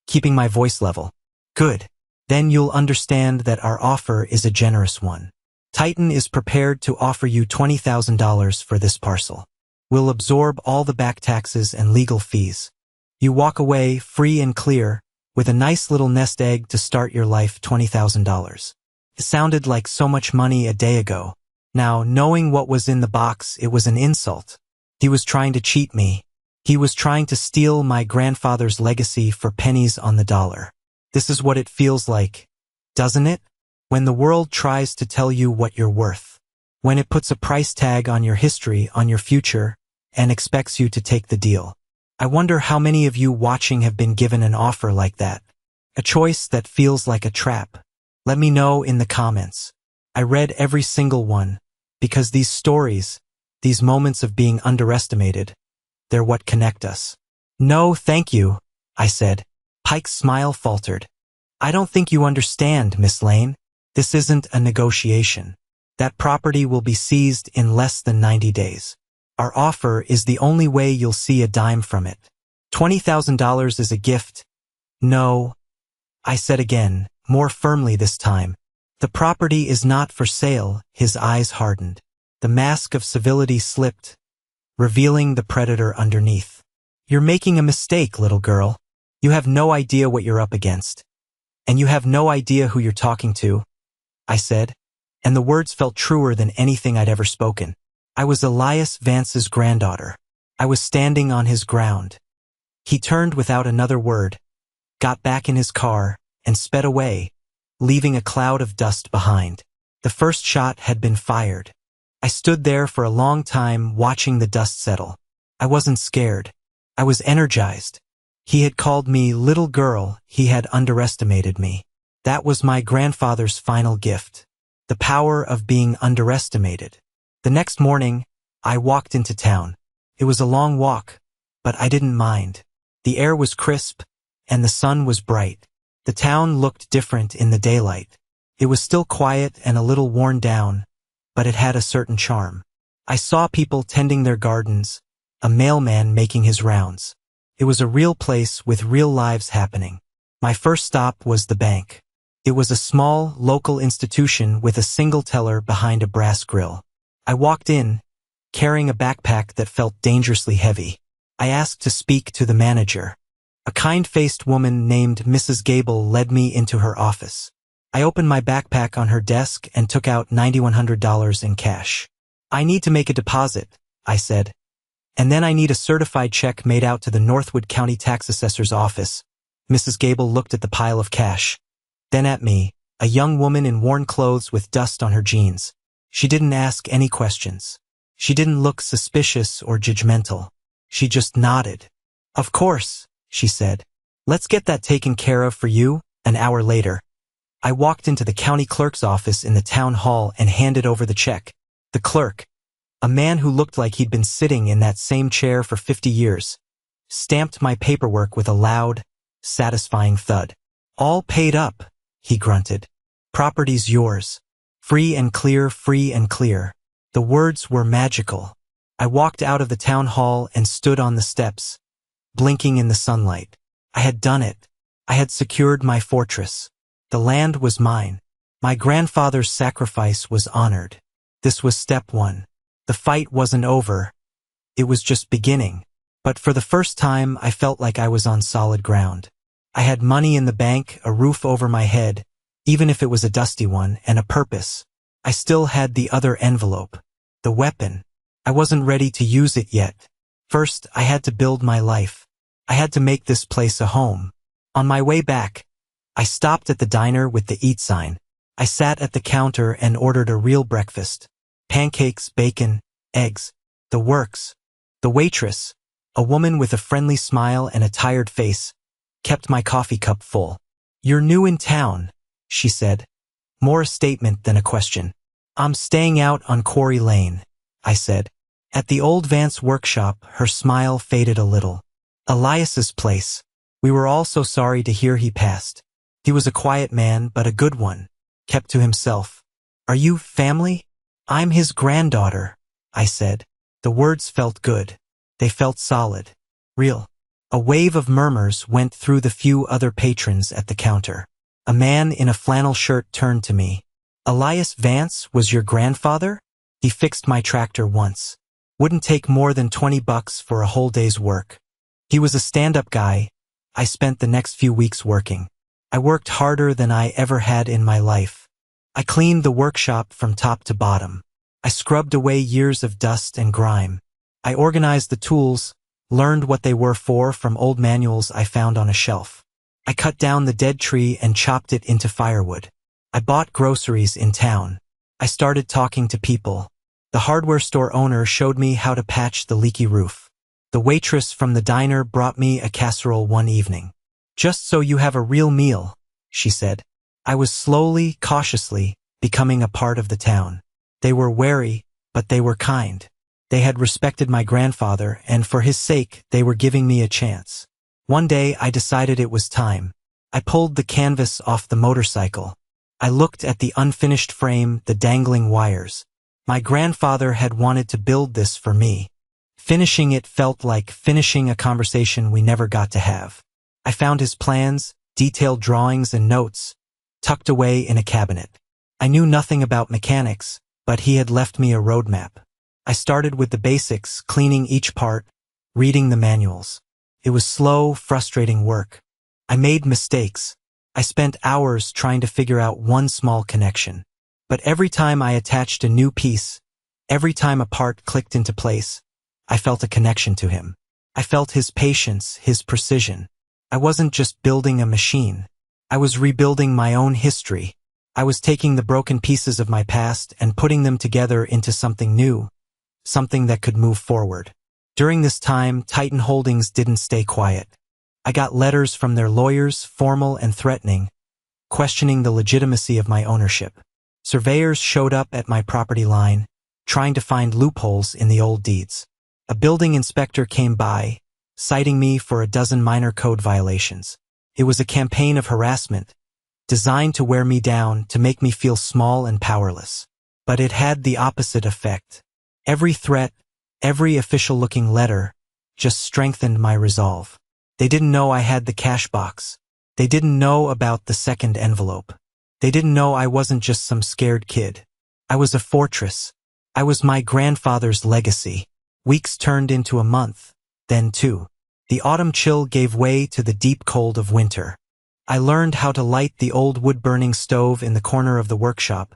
keeping my voice level. "Good. Then you'll understand that our offer is a generous one. Titan is prepared to offer you $20,000 for this parcel. We'll absorb all the back taxes and legal fees. You walk away free and clear, with a nice little nest egg to start your life. $20,000. It sounded like so much money a day ago. Now, knowing what was in the box, it was an insult. He was trying to cheat me. He was trying to steal my grandfather's legacy for pennies on the dollar. This is what it feels like, doesn't it? When the world tries to tell you what you're worth. When it puts a price tag on your history, on your future, and expects you to take the deal. I wonder how many of you watching have been given an offer like that. A choice that feels like a trap. Let me know in the comments. I read every single one, because these stories, these moments of being underestimated, they're what connect us. "No, thank you," I said. Pike's smile faltered. "I don't think you understand, Miss Lane. This isn't a negotiation. That property will be seized in less than 90 days. Our offer is the only way you'll see a dime from it. $20,000 is a gift." "No," I said again, more firmly this time. "The property is not for sale." His eyes hardened. The mask of civility slipped, revealing the predator underneath. "You're making a mistake, little girl. You have no idea what you're up against. And you have no idea who you're talking to," I said, and the words felt truer than anything I'd ever spoken. I was Elias Vance's granddaughter. I was standing on his ground. He turned without another word, got back in his car, and sped away, leaving a cloud of dust behind. The first shot had been fired. I stood there for a long time watching the dust settle. I wasn't scared. I was energized. He had called me little girl. He had underestimated me. That was my grandfather's final gift. The power of being underestimated. The next morning, I walked into town. It was a long walk, but I didn't mind. The air was crisp, and the sun was bright. The town looked different in the daylight. It was still quiet and a little worn down, but it had a certain charm. I saw people tending their gardens, a mailman making his rounds. It was a real place with real lives happening. My first stop was the bank. It was a small, local institution with a single teller behind a brass grill. I walked in, carrying a backpack that felt dangerously heavy. I asked to speak to the manager. A kind-faced woman named Mrs. Gable led me into her office. I opened my backpack on her desk and took out $9,100 in cash. "I need to make a deposit," I said. "And then I need a certified check made out to the Northwood County Tax Assessor's office." Mrs. Gable looked at the pile of cash, then at me, a young woman in worn clothes with dust on her jeans. She didn't ask any questions. She didn't look suspicious or judgmental. She just nodded. "Of course," she said. "Let's get that taken care of for you." An hour later, I walked into the county clerk's office in the town hall and handed over the check. The clerk, a man who looked like he'd been sitting in that same chair for 50 years, stamped my paperwork with a loud, satisfying thud. "All paid up," he grunted. "Property's yours. Free and clear, free and clear." The words were magical. I walked out of the town hall and stood on the steps, blinking in the sunlight. I had done it. I had secured my fortress. The land was mine. My grandfather's sacrifice was honored. This was step one. The fight wasn't over. It was just beginning. But for the first time, I felt like I was on solid ground. I had money in the bank, a roof over my head, even if it was a dusty one, and a purpose. I still had the other envelope. The weapon. I wasn't ready to use it yet. First, I had to build my life. I had to make this place a home. On my way back, I stopped at the diner with the eat sign. I sat at the counter and ordered a real breakfast. Pancakes, bacon, eggs, the works. The waitress, a woman with a friendly smile and a tired face, kept my coffee cup full. "You're new in town," she said, more a statement than a question. "I'm staying out on Quarry Lane," I said. At the old Vance workshop, her smile faded a little. "Elias's place. We were all so sorry to hear he passed. He was a quiet man, but a good one, kept to himself." "Are you family?" "I'm his granddaughter," I said. The words felt good. They felt solid. Real. A wave of murmurs went through the few other patrons at the counter. A man in a flannel shirt turned to me. "Elias Vance was your grandfather?" He fixed my tractor once. Wouldn't take more than $20 for a whole day's work. He was a stand-up guy. I spent the next few weeks working. I worked harder than I ever had in my life. I cleaned the workshop from top to bottom. I scrubbed away years of dust and grime. I organized the tools, learned what they were for from old manuals I found on a shelf. I cut down the dead tree and chopped it into firewood. I bought groceries in town. I started talking to people. The hardware store owner showed me how to patch the leaky roof. The waitress from the diner brought me a casserole one evening. "Just so you have a real meal," she said. I was slowly, cautiously, becoming a part of the town. They were wary, but they were kind. They had respected my grandfather, and for his sake, they were giving me a chance. One day, I decided it was time. I pulled the canvas off the motorcycle. I looked at the unfinished frame, the dangling wires. My grandfather had wanted to build this for me. Finishing it felt like finishing a conversation we never got to have. I found his plans, detailed drawings and notes, tucked away in a cabinet. I knew nothing about mechanics, but he had left me a roadmap. I started with the basics, cleaning each part, reading the manuals. It was slow, frustrating work. I made mistakes. I spent hours trying to figure out one small connection. But every time I attached a new piece, every time a part clicked into place, I felt a connection to him. I felt his patience, his precision. I wasn't just building a machine. I was rebuilding my own history. I was taking the broken pieces of my past and putting them together into something new, something that could move forward. During this time, Titan Holdings didn't stay quiet. I got letters from their lawyers, formal and threatening, questioning the legitimacy of my ownership. Surveyors showed up at my property line, trying to find loopholes in the old deeds. A building inspector came by, citing me for a dozen minor code violations. It was a campaign of harassment, designed to wear me down, to make me feel small and powerless. But it had the opposite effect. Every threat, every official-looking letter, just strengthened my resolve. They didn't know I had the cash box. They didn't know about the second envelope. They didn't know I wasn't just some scared kid. I was a fortress. I was my grandfather's legacy. Weeks turned into a month, then two. The autumn chill gave way to the deep cold of winter. I learned how to light the old wood-burning stove in the corner of the workshop,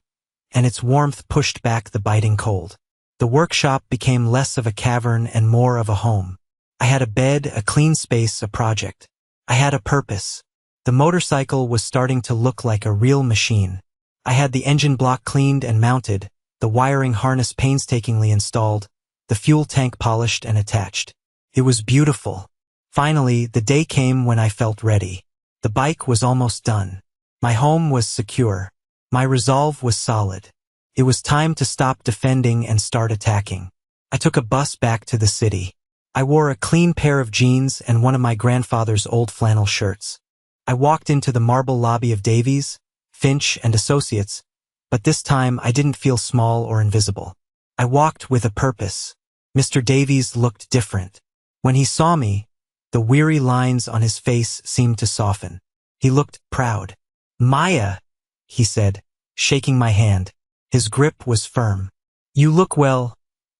and its warmth pushed back the biting cold. The workshop became less of a cavern and more of a home. I had a bed, a clean space, a project. I had a purpose. The motorcycle was starting to look like a real machine. I had the engine block cleaned and mounted, the wiring harness painstakingly installed, the fuel tank polished and attached. It was beautiful. Finally, the day came when I felt ready. The bike was almost done. My home was secure. My resolve was solid. It was time to stop defending and start attacking. I took a bus back to the city. I wore a clean pair of jeans and one of my grandfather's old flannel shirts. I walked into the marble lobby of Davies, Finch and Associates, but this time I didn't feel small or invisible. I walked with a purpose. Mr. Davies looked different. When he saw me, the weary lines on his face seemed to soften. He looked proud. "Maya," he said, shaking my hand. His grip was firm. "You look well."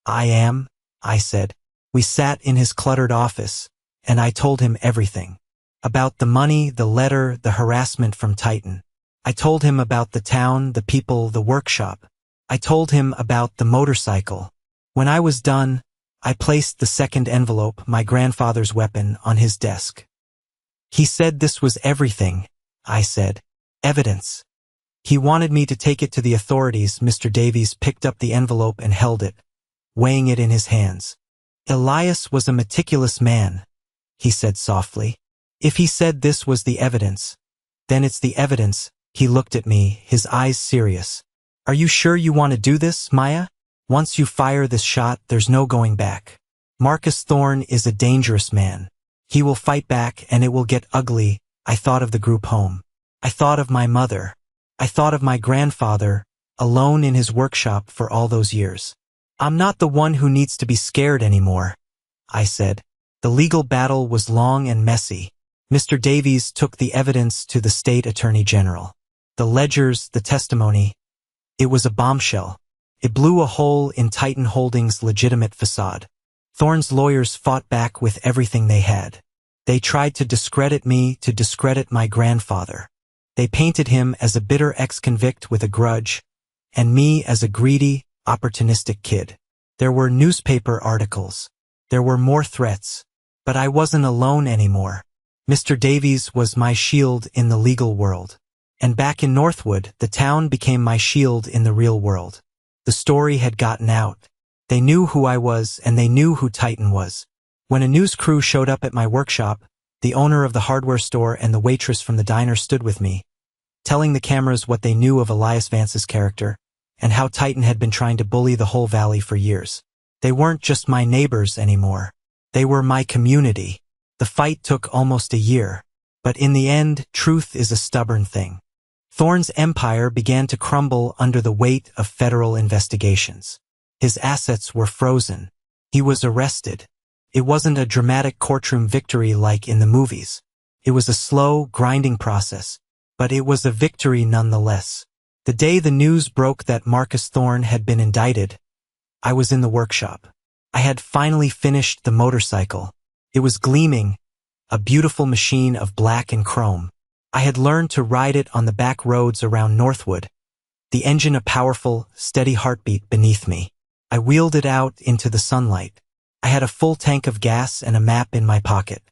"I am," I said. We sat in his cluttered office, and I told him everything. About the money, the letter, the harassment from Titan. I told him about the town, the people, the workshop. I told him about the motorcycle. When I was done, I placed the second envelope, my grandfather's weapon, on his desk. "He said this was everything," I said. "Evidence." "He wanted me to take it to the authorities." Mr. Davies picked up the envelope and held it, weighing it in his hands. "Elias was a meticulous man," he said softly. "If he said this was the evidence, then it's the evidence." He looked at me, his eyes serious. "Are you sure you want to do this, Maya? Once you fire this shot, there's no going back. Marcus Thorne is a dangerous man. He will fight back and it will get ugly." I thought of the group home. I thought of my mother. I thought of my grandfather, alone in his workshop for all those years. "I'm not the one who needs to be scared anymore," I said. The legal battle was long and messy. Mr. Davies took the evidence to the state attorney general. The ledgers, the testimony. It was a bombshell. It blew a hole in Titan Holdings' legitimate facade. Thorne's lawyers fought back with everything they had. They tried to discredit me, to discredit my grandfather. They painted him as a bitter ex-convict with a grudge, and me as a greedy, opportunistic kid. There were newspaper articles. There were more threats. But I wasn't alone anymore. Mr. Davies was my shield in the legal world. And back in Northwood, the town became my shield in the real world. The story had gotten out. They knew who I was, and they knew who Titan was. When a news crew showed up at my workshop, the owner of the hardware store and the waitress from the diner stood with me, telling the cameras what they knew of Elias Vance's character, and how Titan had been trying to bully the whole valley for years. They weren't just my neighbors anymore. They were my community. The fight took almost a year. But in the end, truth is a stubborn thing. Thorne's empire began to crumble under the weight of federal investigations. His assets were frozen. He was arrested. It wasn't a dramatic courtroom victory like in the movies. It was a slow, grinding process, but it was a victory nonetheless. The day the news broke that Marcus Thorne had been indicted, I was in the workshop. I had finally finished the motorcycle. It was gleaming, a beautiful machine of black and chrome. I had learned to ride it on the back roads around Northwood, the engine a powerful, steady heartbeat beneath me. I wheeled it out into the sunlight. I had a full tank of gas and a map in my pocket.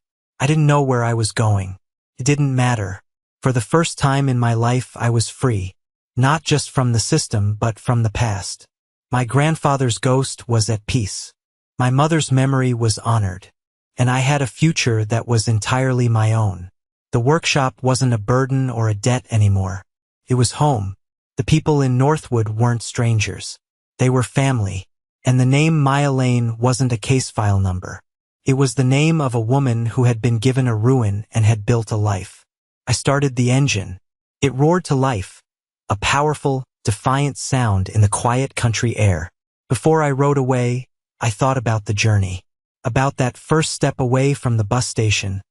I didn't know where I was going. It didn't matter. For the first time in my life, I was free. Not just from the system, but from the past. My grandfather's ghost was at peace. My mother's memory was honored. And I had a future that was entirely my own. The workshop wasn't a burden or a debt anymore. It was home. The people in Northwood weren't strangers. They were family. And the name Maya Lane wasn't a case file number. It was the name of a woman who had been given a ruin and had built a life. I started the engine. It roared to life, a powerful, defiant sound in the quiet country air. Before I rode away, I thought about the journey, about that first step away from the bus station,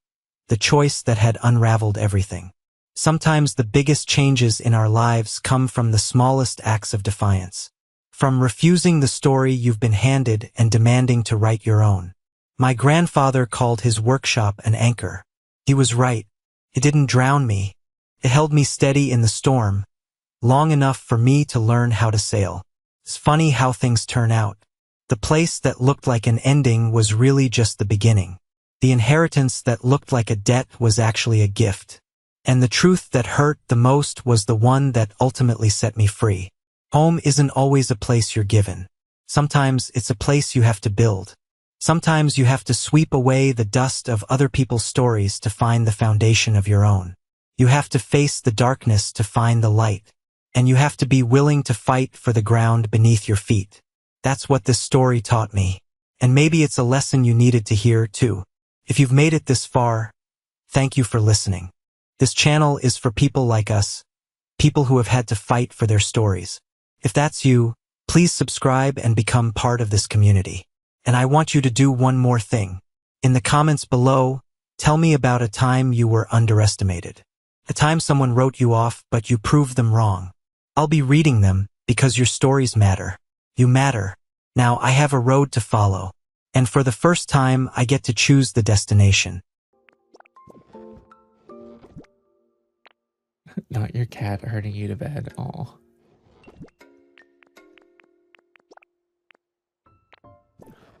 the choice that had unraveled everything. Sometimes the biggest changes in our lives come from the smallest acts of defiance. From refusing the story you've been handed and demanding to write your own. My grandfather called his workshop an anchor. He was right. It didn't drown me. It held me steady in the storm, long enough for me to learn how to sail. It's funny how things turn out. The place that looked like an ending was really just the beginning. The inheritance that looked like a debt was actually a gift. And the truth that hurt the most was the one that ultimately set me free. Home isn't always a place you're given. Sometimes it's a place you have to build. Sometimes you have to sweep away the dust of other people's stories to find the foundation of your own. You have to face the darkness to find the light. And you have to be willing to fight for the ground beneath your feet. That's what this story taught me. And maybe it's a lesson you needed to hear, too. If you've made it this far, thank you for listening. This channel is for people like us, people who have had to fight for their stories. If that's you, please subscribe and become part of this community. And I want you to do one more thing. In the comments below, tell me about a time you were underestimated. A time someone wrote you off, but you proved them wrong. I'll be reading them because your stories matter. You matter. Now I have a road to follow. And for the first time, I get to choose the destination. Not your cat hurting you to bed. Aw.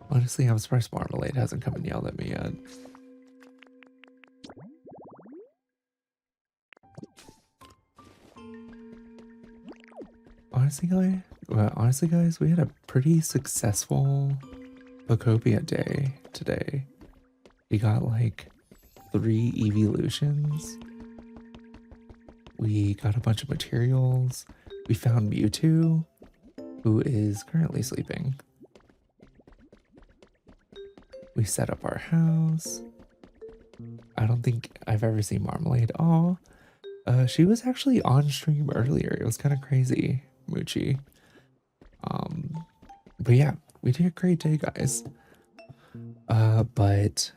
Honestly, I'm surprised Marmalade hasn't come and yelled at me yet. Honestly, guys, we had a pretty successful Bocopia day today. We got like 3 evolutions. We got a bunch of materials. We found Mewtwo, who is currently sleeping. We set up our house. I don't think I've ever seen Marmalade. Aw. She was actually on stream earlier. It was kind of crazy, Moochie. But yeah, we did a great day, guys. But